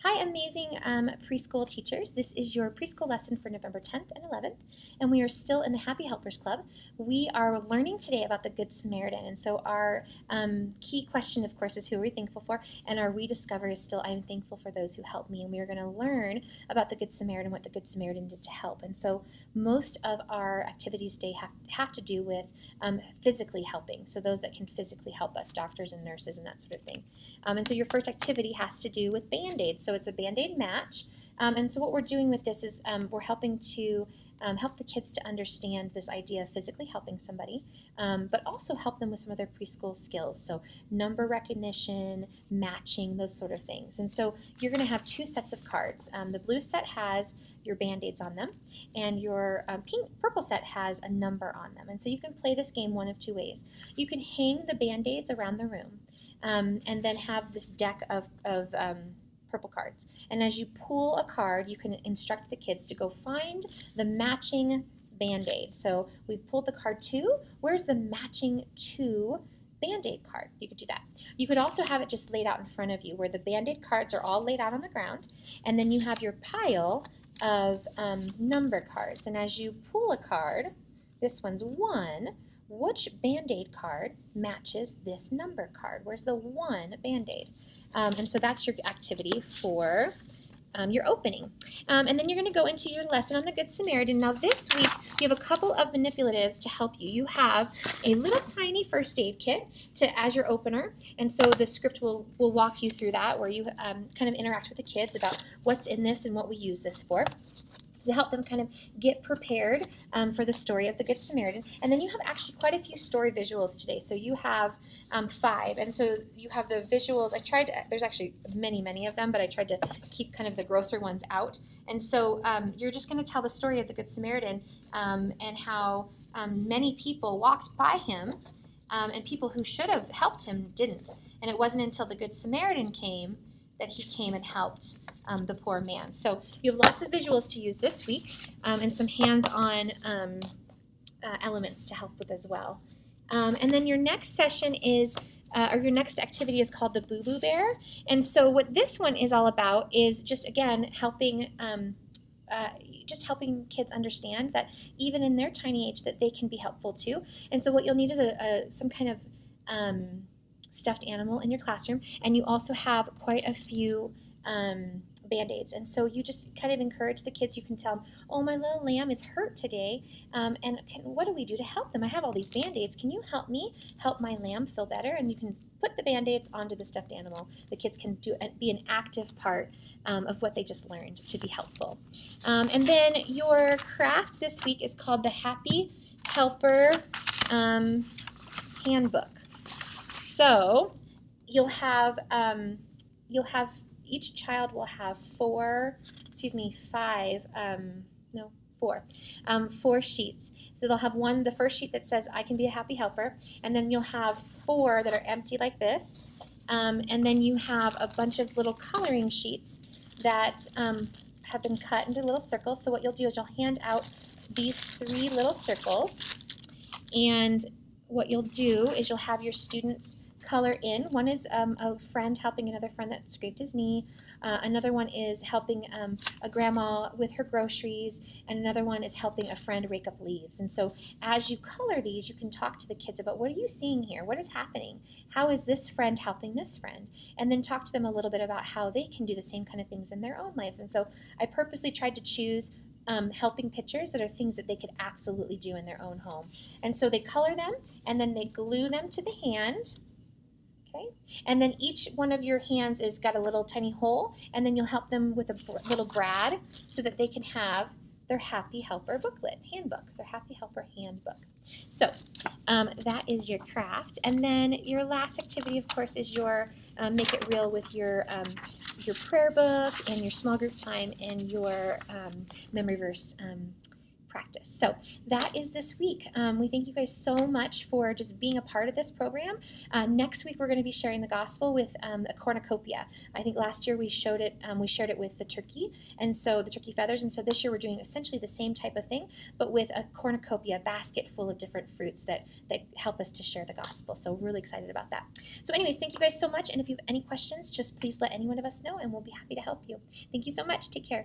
Hi, amazing preschool teachers. This is your preschool lesson for November 10th and 11th, and we are still in the Happy Helpers Club. We are learning today about the Good Samaritan, and so our key question, of course, is who are we thankful for, and our we discover is still I'm thankful for those who help me, and we are going to learn about the Good Samaritan, what the Good Samaritan did to help. And so most of our activities today have to do with physically helping, so those that can physically help us, doctors and nurses and that sort of thing. And so your first activity has to do with Band-Aids. So it's a Band-Aid match. And so what we're doing with this is we're helping to help the kids to understand this idea of physically helping somebody, but also help them with some other preschool skills. So number recognition, matching, those sort of things. And so you're going to have two sets of cards. The blue set has your Band-Aids on them, and your purple set has a number on them. And so you can play this game one of two ways. You can hang the Band-Aids around the room, and then have this deck of purple cards. And as you pull a card, you can instruct the kids to go find the matching Band-Aid. So we've pulled the card 2. Where's the matching 2 Band-Aid card? You could do that. You could also have it just laid out in front of you where the Band-Aid cards are all laid out on the ground, and then you have your pile of number cards. And as you pull a card, this one's 1, which Band-Aid card matches this number card? Where's the 1 Band-Aid? And so that's your activity for your opening. And then you're going to go into your lesson on the Good Samaritan. Now this week you have a couple of manipulatives to help you. You have a little tiny first aid kit as your opener, and so the script will walk you through that, where you kind of interact with the kids about what's in this and what we use this for, to help them kind of get prepared for the story of the Good Samaritan. And then you have actually quite a few story visuals today. So you have 5, and so you have the visuals. There's actually many of them, but I tried to keep kind of the grosser ones out. And so you're just going to tell the story of the Good Samaritan and how many people walked by him, and people who should have helped him didn't. And it wasn't until the Good Samaritan came that he came and helped the poor man. So you have lots of visuals to use this week, and some hands-on elements to help with as well. And then your next session is, or your next activity is called the Boo Boo Bear. And so what this one is all about is just, again, helping kids understand that even in their tiny age that they can be helpful too. And so what you'll need is some kind of stuffed animal in your classroom, and you also have quite a few Band-Aids. And so you just kind of encourage the kids. You can tell them, oh, my little lamb is hurt today, and what do we do to help them? I have all these Band-Aids. Can you help me help my lamb feel better? And you can put the Band-Aids onto the stuffed animal. The kids can be an active part of what they just learned to be helpful. And then your craft this week is called the Happy Helper Handbook. So you'll have each child will have 4 sheets. So they'll have the first sheet that says I can be a happy helper, and then you'll have 4 that are empty like this, and then you have a bunch of little coloring sheets that have been cut into little circles. So what you'll do is you'll hand out these 3 little circles, and what you'll do is you'll have your students color in. One is a friend helping another friend that scraped his knee. Another one is helping a grandma with her groceries, and another one is helping a friend rake up leaves. And so as you color these, you can talk to the kids about, what are you seeing here? What is happening? How is this friend helping this friend? And then talk to them a little bit about how they can do the same kind of things in their own lives. And so I purposely tried to choose helping pictures that are things that they could absolutely do in their own home. And so they color them, and then they glue them to the hand. Okay, and then each one of your hands has got a little tiny hole, and then you'll help them with a little brad so that they can have their Happy Helper handbook, their Happy Helper handbook. So that is your craft. And then your last activity, of course, is your Make It Real with your prayer book and your small group time and your memory verse practice. So that is this week. We thank you guys so much for just being a part of this program. Next week we're going to be sharing the gospel with a cornucopia. I think last year we shared it with the turkey, and so the turkey feathers, and so this year we're doing essentially the same type of thing, but with a cornucopia basket full of different fruits that help us to share the gospel. So we're really excited about that. So anyways, thank you guys so much, and if you have any questions, just please let any one of us know, and we'll be happy to help you. Thank you so much. Take care.